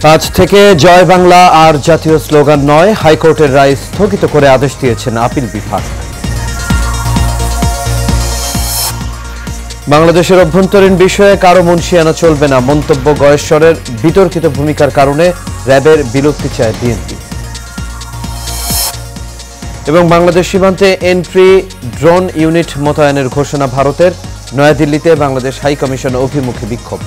আজ থেকে জয় বাংলা আর জাতীয় স্লোগান নয়, হাইকোর্টের রায় স্থগিত করে আদেশ দিয়েছেন আপিল বিভাগ। বাংলাদেশের অভ্যন্তরীণ বিষয়ে কারো মুনশিয়ানা চলবে না, মন্তব্য গয়েশ্বরের। বিতর্কিত ভূমিকার কারণে র্যাবের বিলুপ্তি চায় বিএনপি। এবং বাংলাদেশ সীমান্তে এন্ট্রি ড্রোন ইউনিট মোতায়েনের ঘোষণা ভারতের। নয়াদিল্লিতে বাংলাদেশ হাই কমিশন অভিমুখী বিক্ষোভ।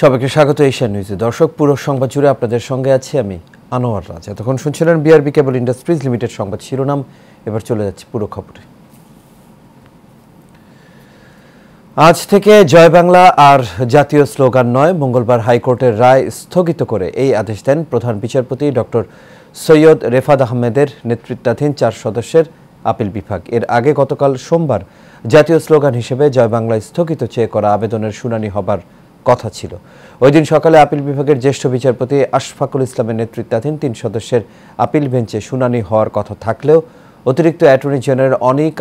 সবাইকে স্বাগত এশিয়ান নিউজে। দর্শক, পুরো সংবাদ জুড়ে আপনাদের সঙ্গে আছি আমি আনোয়ার রাজ। এতক্ষণ শুনছিলেন বিআরবি কেবল ইন্ডাস্ট্রিজ লিমিটেড সংবাদ শিরোনাম। এবার চলে যাচ্ছে পুরো খবরে। আজ থেকে জয় বাংলা আর জাতীয় স্লোগান নয়, মঙ্গলবার হাইকোর্টের রায় স্থগিত করে এই আদেশ দেন প্রধান বিচারপতি ডক্টর সৈয়দ রেফাত আহমেদের নেতৃত্বাধীন 4 সদস্যের আপিল বিভাগ। এর আগে গতকাল সোমবার জাতীয় স্লোগান হিসেবে জয় বাংলা স্থগিত চেয়ে করা আবেদনের শুনানি হবার কথা ছিল। ওই দিন সকালে আপিল বিভাগের জ্যেষ্ঠ বিচারপতি আশফাকুল ইসলামের নেতৃত্বাধীন 3 সদস্যের আপিল বেঞ্চে শুনানি হওয়ার কথা থাকলেও অতিরিক্ত অ্যাটর্নি জেনারেল অনিক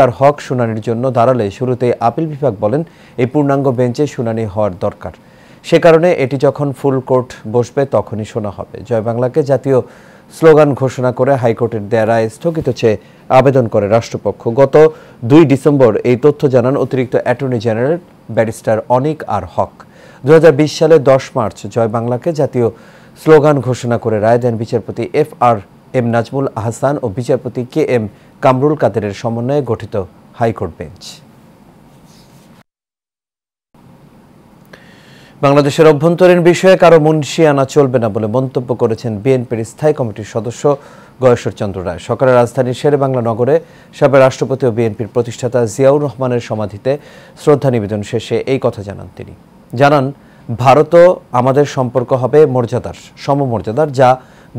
আর হক শুনানির জন্য দাঁড়ালে শুরুতেই আপিল বিভাগ বলেন এই পূর্ণাঙ্গ বেঞ্চে শুনানি হওয়ার দরকার। সে কারণে এটি যখন ফুল কোর্ট বসবে তখনই শোনা হবে। জয় বাংলাকে জাতীয় স্লোগান ঘোষণা করে হাইকোর্টের দেয়া রায় স্থগিত চেয়ে আবেদন করে রাষ্ট্রপক্ষ। গত 2 ডিসেম্বর এই তথ্য জানান অতিরিক্ত অ্যাটর্নি জেনারেল ব্যারিস্টার অনিক আর হক। 2020 সালে 10 মার্চ জয় বাংলাকে জাতীয় স্লোগান ঘোষণা করে রায় দেন বিচারপতি FRM নাজমুল আহসান ও বিচারপতি KM কামরুল কাদেরের সমন্বয়ে গঠিত হাইকোর্ট বেঞ্চ। বাংলাদেশের অভ্যন্তরীণ বিষয়ে কারো মুনশিয়ানা চলবে না বলে মন্তব্য করেছেন বিএনপির স্থায়ী কমিটির সদস্য গয়েশ্বর চন্দ্র রায়। সকালে রাজধানীর শেরেবাংলা নগরে সাবেক রাষ্ট্রপতি ও বিএনপির প্রতিষ্ঠাতা জিয়াউর রহমানের সমাধিতে শ্রদ্ধা নিবেদন শেষে এই কথা জানান তিনি। জানান, ভারতও আমাদের সম্পর্ক হবে মর্যাদার, সমমর্যাদার, যা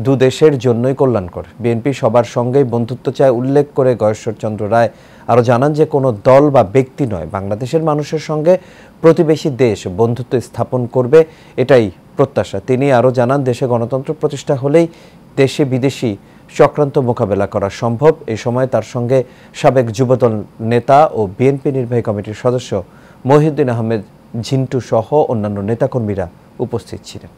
2 দেশের জন্যই কল্যাণকর। বিএনপি সবার সঙ্গেই বন্ধুত্ব চায় উল্লেখ করে গয়েশ্বর চন্দ্র রায় আরও জানান যে কোনো দল বা ব্যক্তি নয়, বাংলাদেশের মানুষের সঙ্গে প্রতিবেশী দেশ বন্ধুত্ব স্থাপন করবে, এটাই প্রত্যাশা। তিনি আরও জানান, দেশে গণতন্ত্র প্রতিষ্ঠা হলেই দেশে বিদেশি চক্রান্ত মোকাবেলা করা সম্ভব। এই সময় তার সঙ্গে সাবেক যুবদল নেতা ও বিএনপি নির্বাহী কমিটির সদস্য মহিউদ্দিন আহমেদ ঝিন্টু সহ অন্যান্য নেতাকর্মীরা উপস্থিত ছিলেন।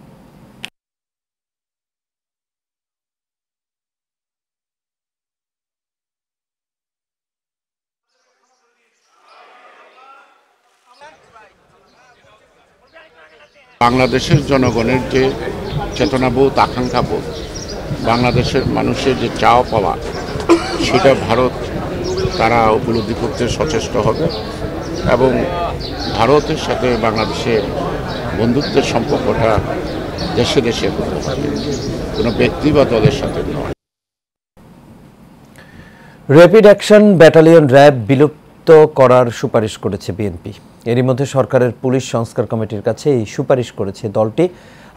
বাংলাদেশের জনগণের যে চেতনাবোধ, আকাঙ্ক্ষাবোধ, বাংলাদেশের মানুষের যে চাওয়া পাওয়া, সেটা ভারত তারা উপলব্ধি করতে সচেষ্ট হবে এবং ভারতের সাথে বাংলাদেশের বন্ধুত্বের সম্পর্কটা দেশে দেশে করতে হবে, কোনো ব্যক্তি বা দলের সাথে নয়। র্যাপিড অ্যাকশন ব্যাটালিয়ন র্যাব বিলুপ্ত করার সুপারিশ করেছে বিএনপি। এরই মধ্যে সরকারের পুলিশ সংস্কার কমিটির কাছে এই সুপারিশ করেছে দলটি।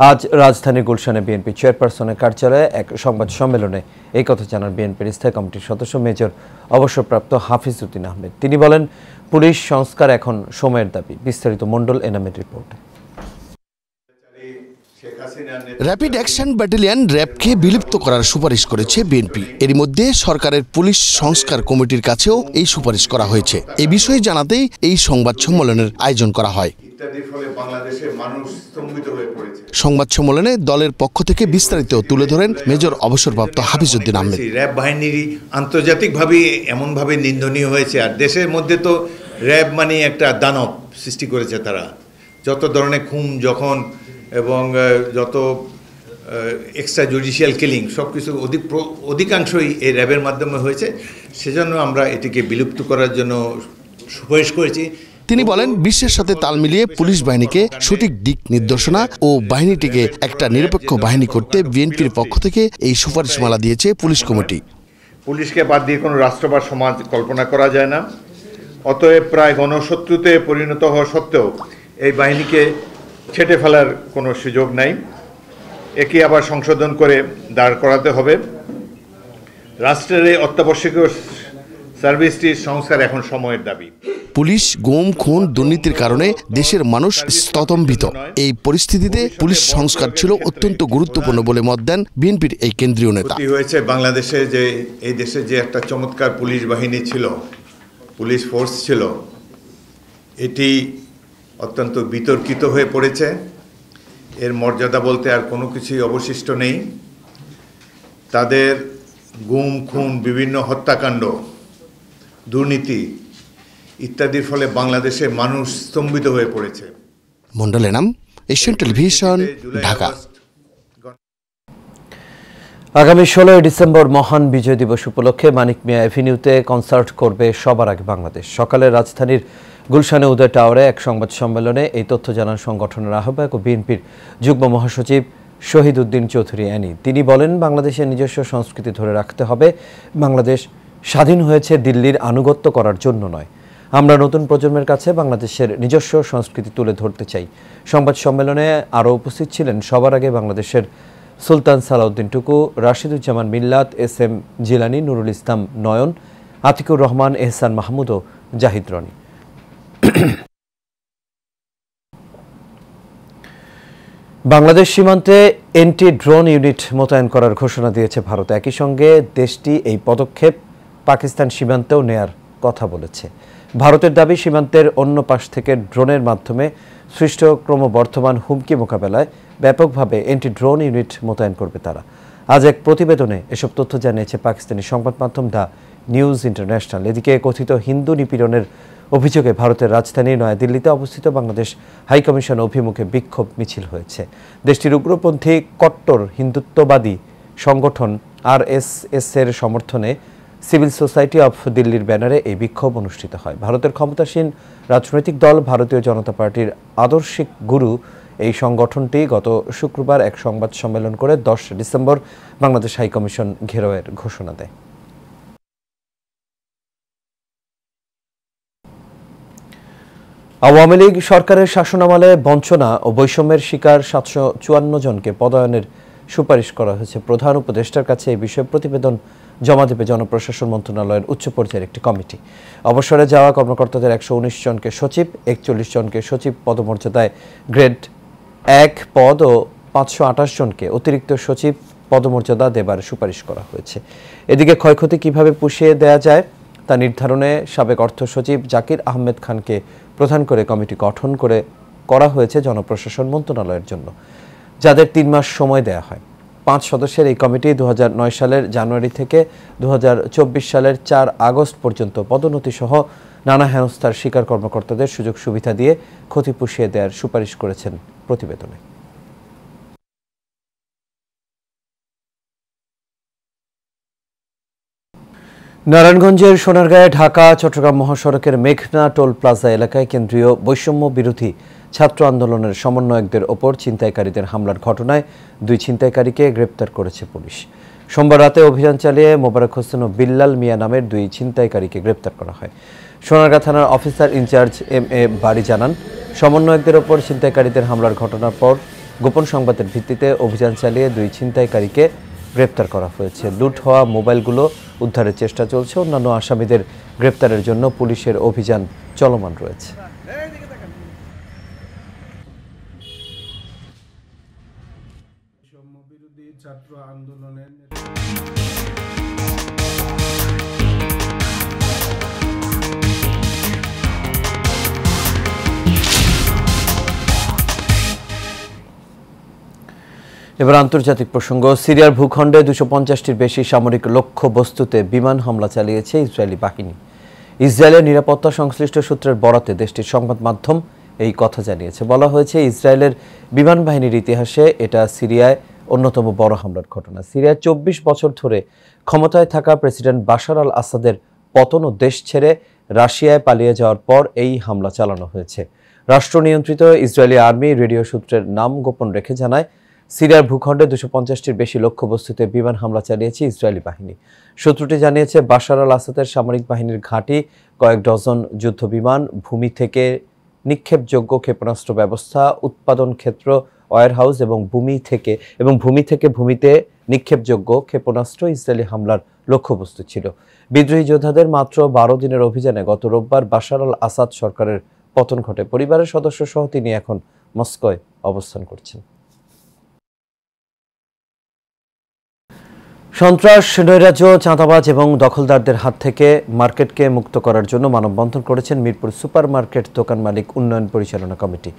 আজ রাজধানীর গুলশানে বিএনপি চেয়ারপারসনের কার্যালয়ে এক সংবাদ সম্মেলনে এই কথা জানান বিএনপির স্থায়ী কমিটির সদস্য মেজর অবসরপ্রাপ্ত হাফিজউদ্দিন আহমেদ। তিনি বলেন, পুলিশ সংস্কার এখন সময়ের দাবি। বিস্তারিত মণ্ডল এনামের রিপোর্টে। র্যাপিড অ্যাকশন ব্যাটালিয়ন র্যাবকে বিলুপ্ত করার সুপারিশ করেছে বিএনপি। এর মধ্যে সরকারের পুলিশ সংস্কার কমিটির কাছেও এই সুপারিশ করা হয়েছে। এই বিষয়ে জানাতেই এই সংবাদ সম্মেলনের আয়োজন করা হয়। সংবাদ সম্মেলনে দলের পক্ষ থেকে বিস্তারিত তুলে ধরেন মেজর অবসরপ্রাপ্ত হাফিজউদ্দিন আহমেদ। র্যাব বাহিনীর আন্তর্জাতিকভাবে এমনভাবে নিন্দনীয় হয়েছে, আর দেশের মধ্যে তো র্যাব মানে একটা দানব সৃষ্টি করেছে তারা। যত ধরনের খুন যখন এবং যত এক্সট্রা জুডিশিয়াল কিলিং সব কিছু অধিকাংশই এই র্যাবের মাধ্যমে হয়েছে। সেজন্য আমরা এটিকে বিলুপ্ত করার জন্য সুপারিশ করেছি। তিনি বলেন, বিশ্বের সাথে তাল মিলিয়ে পুলিশ বাহিনীকে সঠিক দিক নির্দেশনা ও বাহিনীটিকে একটা নিরপেক্ষ বাহিনী করতে বিএনপির পক্ষ থেকে এই সুপারিশমালা দিয়েছে পুলিশ কমিটি। পুলিশকে বাদ দিয়ে কোনো রাষ্ট্র বা সমাজ কল্পনা করা যায় না। অতএব প্রায় গণশত্রুতে পরিণত হওয়া সত্ত্বেও এই বাহিনীকে ছেটে ফেলার কোনো সুযোগ নাই। একে আবার সংশোধন করে দাঁড় করাতে হবে। রাষ্ট্রের এই অত্যাবশ্যকীয় সার্ভিসটির সংস্কার এখন সময়ের দাবি। পুলিশ গুম খুন দুর্নীতির কারণে দেশের মানুষ স্তম্ভিত। এই পরিস্থিতিতে পুলিশ সংস্কার ছিল অত্যন্ত গুরুত্বপূর্ণ বলে মত দেন বিএনপির এই কেন্দ্রীয় নেতা। হয়েছে বাংলাদেশে যে এই দেশে যে একটা চমৎকার পুলিশ বাহিনী ছিল, পুলিশ ফোর্স ছিল, এটি অত্যন্ত বিতর্কিত হয়ে পড়েছে। এর মর্যাদা বলতে আর কোনো কিছুই অবশিষ্ট নেই। তাদের গুম খুন, বিভিন্ন হত্যাকাণ্ড, দুর্নীতি ইত্যাদির ফলে বাংলাদেশের মানুষ স্তম্ভিত হয়ে পড়েছে। Mondal Enam, Asian television, Dhaka. আগামী 16 ডিসেম্বর মহান বিজয় দিবস উপলক্ষে মানিক মিয়া এভিনিউতে কনসার্ট করবে সবার আগে বাংলাদেশ। সকালে রাজধানীর গুলশানে উদয় টাওয়ারে এক সংবাদ সম্মেলনে এই তথ্য জানান সংগঠনের আহ্বায়ক ও বিএনপির যুগ্ম মহাসচিব শহীদ উদ্দিন চৌধুরী অ্যানি। তিনি বলেন, বাংলাদেশের নিজস্ব সংস্কৃতি ধরে রাখতে হবে। বাংলাদেশ স্বাধীন হয়েছে দিল্লির আনুগত্য করার জন্য নয়। আমরা নতুন প্রজন্মের কাছে বাংলাদেশের নিজস্ব সংস্কৃতি তুলে ধরতে চাই। সংবাদ সম্মেলনে আরও উপস্থিত ছিলেন সবার আগে বাংলাদেশের সুলতান সালাউদ্দিন টুকু, রাশিদুজ্জামান মিল্লাত, এস এম জিলানী, নুরুল ইসলাম নয়ন, আতিকুর রহমান, এহসান মাহমুদ ও জাহিদ রনি। বাংলাদেশ সীমান্তে এন্টি ড্রোন ইউনিট মোতায়েন করার ঘোষণা দিয়েছে ভারত। একই সঙ্গে দেশটি এই পদক্ষেপ পাকিস্তান সীমান্তেও নেয়ার কথা বলেছে। ভারতের দাবি, সীমান্তের অন্য পাশ থেকে ড্রোনের মাধ্যমে সৃষ্ট ক্রমবর্ধমান হুমকি মোকাবেলায় ব্যাপকভাবে এন্টি ড্রোন ইউনিট মোতায়েন করবে তারা। আজ এক প্রতিবেদনে এসব তথ্য জানিয়েছে পাকিস্তানি সংবাদ মাধ্যম দ্য নিউজ ইন্টারন্যাশনাল। এদিকে কথিত হিন্দু নিপীড়নের অভিযোগে ভারতের রাজধানী নয়াদিল্লিতে অবস্থিত বাংলাদেশ হাইকমিশন অভিমুখে বিক্ষোভ মিছিল হয়েছে। দেশটির উগ্রপন্থী কট্টর হিন্দুত্ববাদী সংগঠন আরএসএস এর সমর্থনে সিভিল সোসাইটি অফ দিল্লির ব্যানারে এই বিক্ষোভ অনুষ্ঠিত হয়। ভারতের ক্ষমতাসীন রাজনৈতিক দল ভারতীয় জনতা পার্টির আদর্শিক গুরু এই সংগঠনটি গত শুক্রবার এক সংবাদ সম্মেলন করে 10 ডিসেম্বর বাংলাদেশ হাইকমিশন ঘেরাওয়ের ঘোষণা দেয়। আওয়ামী লীগ সরকারের শাসনামলে বঞ্চনা ও বৈষম্যের শিকার 754 জনকে পদায়নের সুপারিশ করা হয়েছে। প্রধান উপদেষ্টার কাছে এই বিষয়ে প্রতিবেদন জমা দেবে জনপ্রশাসন মন্ত্রণালয়ের উচ্চ পর্যায়ের একটি কমিটি। অবসরে যাওয়া কর্মকর্তাদের 119 জনকে সচিব, 41 জনকে সচিব পদমর্যাদায় গ্রেড 1 পদ ও 528 জনকে অতিরিক্ত সচিব পদমর্যাদা দেবার সুপারিশ করা হয়েছে। এদিকে ক্ষয়ক্ষতি কিভাবে পুষিয়ে দেয়া যায় তা নির্ধারণে সাবেক অর্থ সচিব জাকির আহমেদ খানকে প্রধান করে কমিটি গঠন করা হয়েছে জনপ্রশাসন মন্ত্রণালয়ের জন্য, যাদের 3 মাস সময় দেয়া হয়। 5 সদস্যের এই কমিটি 2009 সালের জানুয়ারি থেকে 2024 সালের 4 আগস্ট পর্যন্ত পদোন্নতি সহ নানা হেনস্থার শিকার কর্মকর্তাদের সুযোগ সুবিধা দিয়ে ক্ষতি পুষিয়ে দেওয়ার সুপারিশ করেছেন প্রতিবেদনে। নারায়ণগঞ্জের সোনারগাঁয়ে ঢাকা চট্টগ্রাম মহাসড়কের মেঘনা টোল প্লাজা এলাকায় কেন্দ্রীয় বৈষম্য বিরোধী ছাত্র আন্দোলনের সমন্বয়কদের ওপর ছিনতাইকারীদের হামলার ঘটনায় 2 ছিনতাইকারীকে গ্রেপ্তার করেছে পুলিশ। সোমবার রাতে অভিযান চালিয়ে মোবারক হোসেন ও বিল্লাল মিয়া নামের 2 ছিনতাইকারীকে গ্রেপ্তার করা হয়। সোনারগাঁ থানার অফিসার ইনচার্জ এম.এ. বাড়ি জানান, সমন্বয়কদের ওপর ছিনতাইকারীদের হামলার ঘটনার পর গোপন সংবাদের ভিত্তিতে অভিযান চালিয়ে 2 ছিনতাইকারীকে গ্রেপ্তার করা হয়েছে। লুট হওয়া মোবাইলগুলো উদ্ধারের চেষ্টা চলছে। অন্যান্য আসামিদের গ্রেপ্তারের জন্য পুলিশের অভিযান চলমান রয়েছে। ছাত্র আন্দোলনের এবার আন্তর্জাতিক প্রসঙ্গ। সিরিয়ার ভূখণ্ডে 250টির বেশি সামরিক লক্ষ্য বস্তুতে বিমান হামলা চালিয়েছে ইসরায়েলি বাহিনী। ইসরায়েলের নিরাপত্তা সংশ্লিষ্ট সূত্রের বরাতে দেশটির সংবাদ মাধ্যম এই কথা জানিয়েছে। বলা হয়েছে, ইসরায়েলের বিমান বাহিনীর ইতিহাসে এটা সিরিয়ায় অন্যতম বড় হামলার ঘটনা। সিরিয়ায় 24 বছর ধরে ক্ষমতায় থাকা প্রেসিডেন্ট বাশার আল আসাদের পতন ও দেশ ছেড়ে রাশিয়ায় পালিয়ে যাওয়ার পর এই হামলা চালানো হয়েছে। রাষ্ট্র নিয়ন্ত্রিত ইসরায়েলি আর্মি রেডিও সূত্রের নাম গোপন রেখে জানায়, সিরিয়ার ভূখণ্ডে 250টির বেশি লক্ষ্যবস্তুতে বিমান হামলা চালিয়েছে ইসরায়েলি বাহিনী। সূত্রটি জানিয়েছে, বাশার আল আসাদের সামরিক বাহিনীর ঘাঁটি, কয়েক ডজন যুদ্ধ বিমান, ভূমি থেকে নিক্ষেপযোগ্য ক্ষেপণাস্ত্র ব্যবস্থা, উৎপাদন ক্ষেত্র ওয়্যারহাউস এবং ভূমি থেকে ভূমিতে নিক্ষেপযোগ্য ক্ষেপণাস্ত্র ইসরায়েলি হামলার লক্ষ্যবস্তু ছিল। বিদ্রোহী যোদ্ধাদের মাত্র 12 দিনের অভিযানে গত রোববার বাশার আল আসাদ সরকারের পতন ঘটে। পরিবারের সদস্য সহ তিনি এখন মস্কোয় অবস্থান করছেন। সন্ত্রাস, নৈরাজ্য, চাঁদাবাজ এবং দখলদারদের হাত থেকে মার্কেটকে মুক্ত করার জন্য মানববন্ধন করেছেন মিরপুর সুপার মার্কেট দোকান মালিক উন্নয়ন পরিচালনা কমিটি।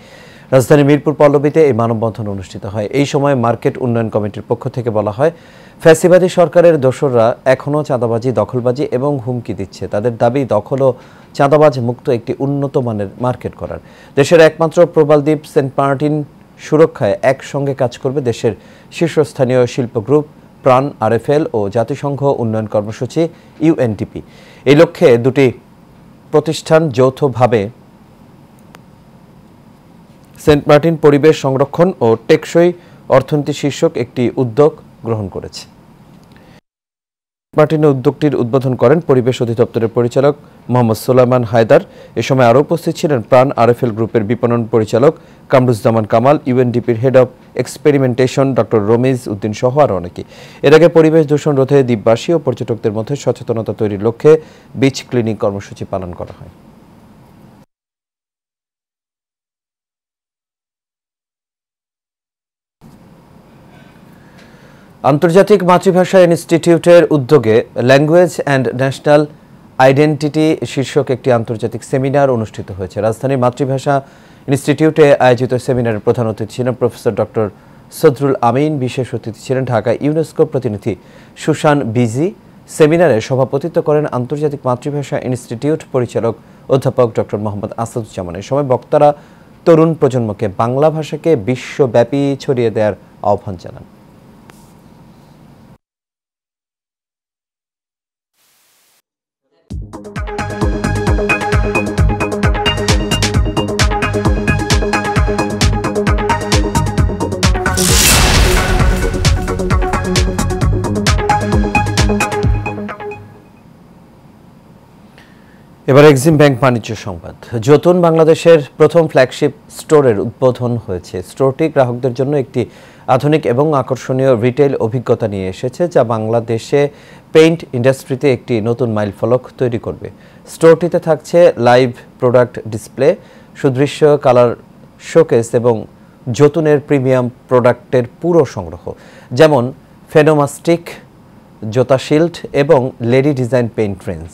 রাজধানী মিরপুর পল্লবীতে এই মানববন্ধন অনুষ্ঠিত হয়। এই সময় মার্কেট উন্নয়ন কমিটির পক্ষ থেকে বলা হয়, ফ্যাসিবাদী সরকারের দোসররা এখনও চাঁদাবাজি, দখলবাজি এবং হুমকি দিচ্ছে। তাদের দাবি দখল ও চাঁদাবাজ মুক্ত একটি উন্নত মানের মার্কেট করার। দেশের একমাত্র প্রবালদ্বীপ সেন্ট মার্টিন সুরক্ষায় একসঙ্গে কাজ করবে দেশের শীর্ষস্থানীয় শিল্প গ্রুপ প্রাণ, আরএফএল ও জাতিসংঘ উন্নয়ন কর্মসূচি ইউএনডিপি। এই লক্ষ্যে দুটি প্রতিষ্ঠান যৌথভাবে সেন্ট মার্টিন পরিবেশ সংরক্ষণ ও টেকসই অর্থনীতি শীর্ষক একটি উদ্যোগ গ্রহণ করেছে। মার্টিনের উদ্যোগটির উদ্বোধন করেন পরিবেশ অধিদপ্তরের পরিচালক মোহাম্মদ সুলাইমান হায়দার। এ সময় আরও উপস্থিত ছিলেন প্রাণ আরএফএল গ্রুপের বিপণন পরিচালক কামরুজ্জামান কামাল, ইউএনডিপির head of experimentation doctor Ramiz Uddin সহ আরও অনেকে। এর আগে পরিবেশ দূষণ রোধে দ্বীপবাসী ও পর্যটকদের মধ্যে সচেতনতা তৈরির লক্ষ্যে বিচ ক্লিনিং কর্মসূচি পালন করা হয়। আন্তর্জাতিক মাতৃভাষা ইনস্টিটিউটের উদ্যোগে ল্যাঙ্গুয়েজ অ্যান্ড ন্যাশনাল আইডেন্টিটি শীর্ষক একটি আন্তর্জাতিক সেমিনার অনুষ্ঠিত হয়েছে। রাজধানীর মাতৃভাষা ইনস্টিটিউটে আয়োজিত সেমিনারের প্রধান অতিথি ছিলেন প্রফেসর ডক্টর সদরুল আমিন। বিশেষ অতিথি ছিলেন ঢাকা ইউনেস্কো প্রতিনিধি সুশান বিজি। সেমিনারে সভাপতিত্ব করেন আন্তর্জাতিক মাতৃভাষা ইনস্টিটিউট পরিচালক অধ্যাপক ডক্টর মোহাম্মদ আসাদুজ্জামান। এ সময় বক্তারা তরুণ প্রজন্মকে বাংলা ভাষাকে বিশ্বব্যাপী ছড়িয়ে দেওয়ার আহ্বান জানান। এবার এক্সিম ব্যাংক বাণিজ্য সংবাদ। যতুন বাংলাদেশের প্রথম ফ্ল্যাগশিপ স্টোরের উদ্বোধন হয়েছে। স্টোরটি গ্রাহকদের জন্য একটি আধুনিক এবং আকর্ষণীয় রিটেল অভিজ্ঞতা নিয়ে এসেছে, যা বাংলাদেশে পেইন্ট ইন্ডাস্ট্রিতে একটি নতুন মাইলফলক তৈরি করবে। স্টোরটিতে থাকছে লাইভ প্রোডাক্ট ডিসপ্লে, সুদৃশ্য কালার শোকেস এবং যতুনের প্রিমিয়াম প্রোডাক্টের পুরো সংগ্রহ, যেমন ফেনোমাস্টিক, জোতা শিল্ড এবং লেডি ডিজাইন পেইন্ট রেঞ্জ।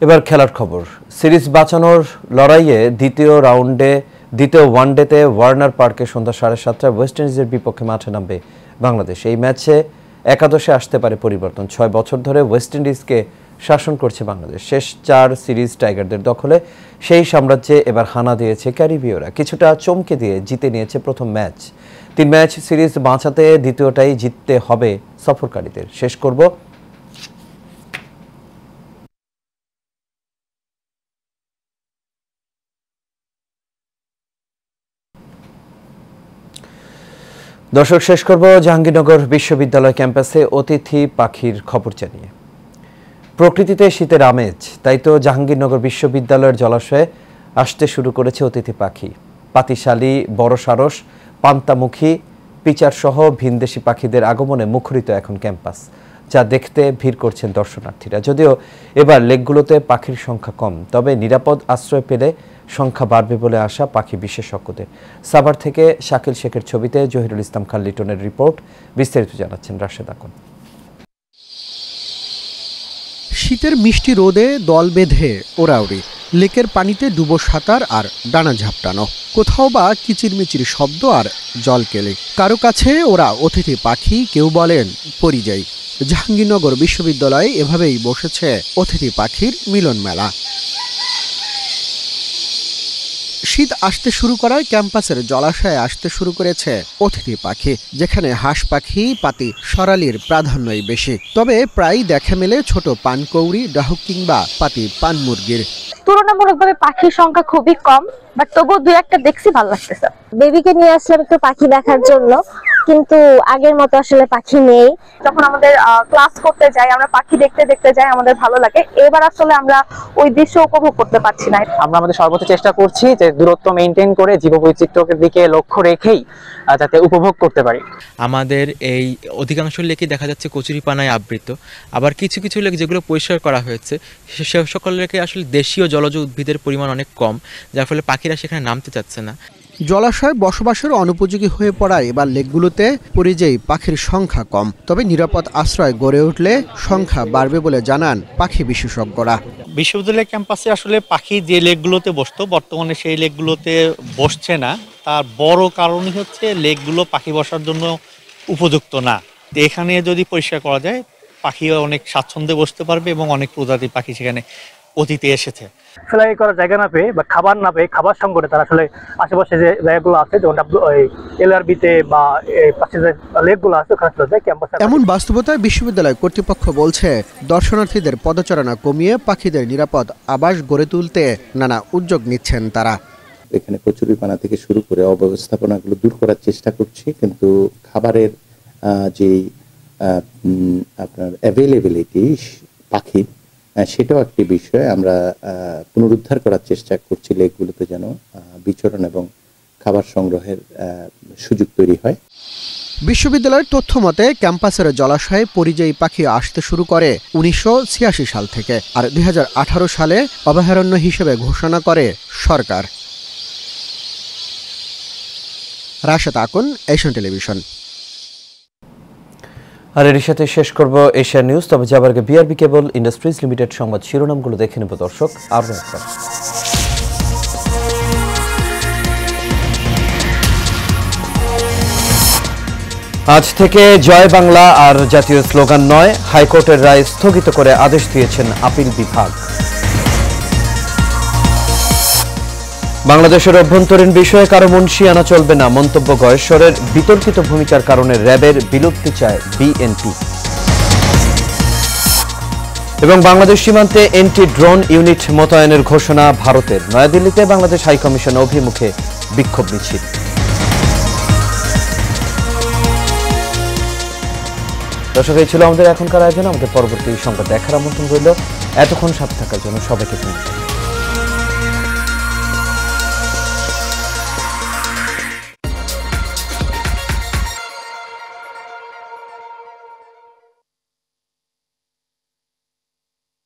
এবার খেলার খবর। সিরিজ বাঁচানোর লড়াইয়ে দ্বিতীয় ওয়ানডেতে ওয়ার্নার পার্কে সন্ধ্যা 7:30টায় ওয়েস্ট ইন্ডিজের বিপক্ষে মাঠে নামবে বাংলাদেশ। এই ম্যাচে একাদশে আসতে পারে পরিবর্তন। 6 বছর ধরে ওয়েস্ট ইন্ডিজকে শাসন করছে বাংলাদেশ। শেষ 4 সিরিজ টাইগারদের দখলে। সেই সাম্রাজ্যে এবার হানা দিয়েছে ক্যারিবীয়রা। কিছুটা চমকে দিয়ে জিতে নিয়েছে প্রথম ম্যাচ। 3 ম্যাচ সিরিজ বাঁচাতে দ্বিতীয়টাই জিততে হবে সফরকারীদের। শেষ করব জাহাঙ্গীরনগর বিশ্ববিদ্যালয় ক্যাম্পাসে অতিথি পাখির খবর জানিয়ে। প্রকৃতিতে শীতের আমেজ, তাই তো জাহাঙ্গীরনগর বিশ্ববিদ্যালয়ের জলাশয়ে আসতে শুরু করেছে অতিথি পাখি। পাতিশালী, বড় সারস, পান্তামুখী, পিচার সহ ভিনদেশি পাখিদের আগমনে মুখরিত এখন ক্যাম্পাস, যা দেখতে ভিড় করছেন দর্শনার্থীরা। যদিও এবার লেকগুলোতে পাখির সংখ্যা কম, তবে নিরাপদ আশ্রয় পেলে সংখ্যা বাড়বে বলে আশা পাখি বিশেষজ্ঞদের। সাভার থেকে শাকিল শেখের ছবিতে জহিরুল ইসলাম খান লিটনের রিপোর্ট। বিস্তারিত জানাচ্ছেন রাশেদ আকন। শীতের মিষ্টি রোদে দল বেঁধে ওড়াউড়ি, লেকের পানিতে ডুবো সাঁতার আর ডানা ঝাপটানো, কোথাও বা কিচিরমিচির শব্দ আর জল কেলে। কারো কাছে ওরা অতিথি পাখি, কেউ বলেন পরিযায়ী। জাহাঙ্গীরনগর বিশ্ববিদ্যালয়ে এভাবেই বসেছে অতিথি পাখির মিলন মেলা। শীত আসতে শুরু করায় ক্যাম্পাসের জলাশয়ে আসতে শুরু করেছে অতিথি পাখি, যেখানে হাঁস পাখি, পাতি সরালির প্রাধান্যই বেশি। তবে প্রায়ই দেখা মেলে ছোট পানকৌড়ি, ডাহুক কিংবা পাতি পান মুরগির। তুলনামূলকভাবে পাখির সংখ্যা খুবই কম, বাট তবুও দুই একটা দেখছি, ভালো লাগতেছে। বেবিকে নিয়ে আসলাম একটু পাখি দেখার জন্য, কিন্তু আগের মতো আসলে পাখি নেই। যখন আমাদের ক্লাস করতে যাই, আমরা পাখি দেখতে দেখতে যাই, আমাদের ভালো লাগে। এবার আসলে আমরা ওই দৃশ্য উপভোগ করতে পারছি না। আমরা আমাদের সর্বোচ্চ চেষ্টা করছি যে দূরত্ব মেনটেন করে জীববৈচিত্র্যের দিকে লক্ষ্য রেখেই যাতে উপভোগ করতে পারি। আমাদের এই অধিকাংশ লেকই দেখা যাচ্ছে কচুরিপানায় আবৃত, আবার কিছু কিছু লেক যেগুলো পরিষ্কার করা হয়েছে সে সকল লেকে আসলে দেশীয় জলজ উদ্ভিদের পরিমাণ অনেক কম, যার ফলে পাখিরা সেখানে নামতে চাচ্ছে না। জলাশয় বসবাসের অনুপযোগী হয়ে পড়ায় এবার লেকগুলোতে পরিযায়ী পাখির সংখ্যা কম, তবে নিরাপদ আশ্রয় গড়ে উঠলে সংখ্যা বাড়বে বলে জানান পাখি বিশেষজ্ঞরা। বিশ্ববিদ্যালয় ক্যাম্পাসে আসলে পাখি যে লেকগুলোতে বসতো বর্তমানে সেই লেকগুলোতে বসছে না। তার বড় কারণই হচ্ছে লেকগুলো পাখি বসার জন্য উপযুক্ত না। এখানে যদি পরিষ্কার করা যায় পাখিও অনেক স্বাচ্ছন্দ্যে বসতে পারবে এবং অনেক প্রজাতির পাখি সেখানে অতীতে এসেছে। ফ্লাই করার জায়গা না পেয়ে বা খাবার না পেয়ে খাবার সংকটে তারা আসলে আশেপাশে যে জায়গাগুলো আছে, যেমন এলআরবিতে বা পাশে যে লেকগুলো আছে ওখানে চলে যায় ক্যাম্পাসে। এমন বাস্তবতায় বিশ্ববিদ্যালয় কর্তৃপক্ষ বলছে দর্শনার্থীদের পদচারণা কমিয়ে পাখিদের নিরাপদ আবাস গড়ে তুলতে নানা উদ্যোগ নিচ্ছেন তারা। এখানে কচুরিপানা থেকে শুরু করে অব্যবস্থাপনাগুলো দূর করার চেষ্টা করছি, কিন্তু খাবারের যে আপনার অ্যাভেলেবিলিটি পাখির, সেটাও একটি বিষয়। আমরা পুনরুদ্ধার করার চেষ্টা করছি লেকগুলোতে যেন বিচরণ এবং খাবার সংগ্রহের সুযোগ তৈরি হয়। বিশ্ববিদ্যালয়ের তথ্য মতে ক্যাম্পাসের জলাশয়ে পরিযায়ী পাখি আসতে শুরু করে 1986 সাল থেকে, আর 2018 সালে অভয়ারণ্য হিসেবে ঘোষণা করে সরকার। Rashed Akun, Asian television. আর এর সাথে শেষ করব এশিয়া নিউজ। তবে যাবার আগে বিআরবি কেবল ইন্ডাস্ট্রিজ লিমিটেড সংবাদ শিরোনামগুলো দেখে নেব দর্শক। আরও একবার আজ থেকে জয় বাংলা আর জাতীয় স্লোগান নয়, হাইকোর্টের রায় স্থগিত করে আদেশ দিয়েছেন আপিল বিভাগ। বাংলাদেশের অভ্যন্তরীণ বিষয়ে কারো মুন্সি আনা চলবে না, মন্তব্য গয়েশ্বরের। বিতর্কিত ভূমিকার কারণে র্যাবের বিলুপ্তি চায় বিএনপি। এবং বাংলাদেশ সীমান্তে এন্টি ড্রোন ইউনিট মোতায়েনের ঘোষণা ভারতের। নয়াদিল্লিতে বাংলাদেশ হাইকমিশন অভিমুখে বিক্ষোভ মিছিল। দর্শক, এই ছিল আমাদের এখনকার আয়োজন। আমাদের পরবর্তী সংবাদ দেখার আমন্ত্রণ রইল। এতক্ষণ সাথে থাকার জন্য সবাইকে ধন্যবাদ।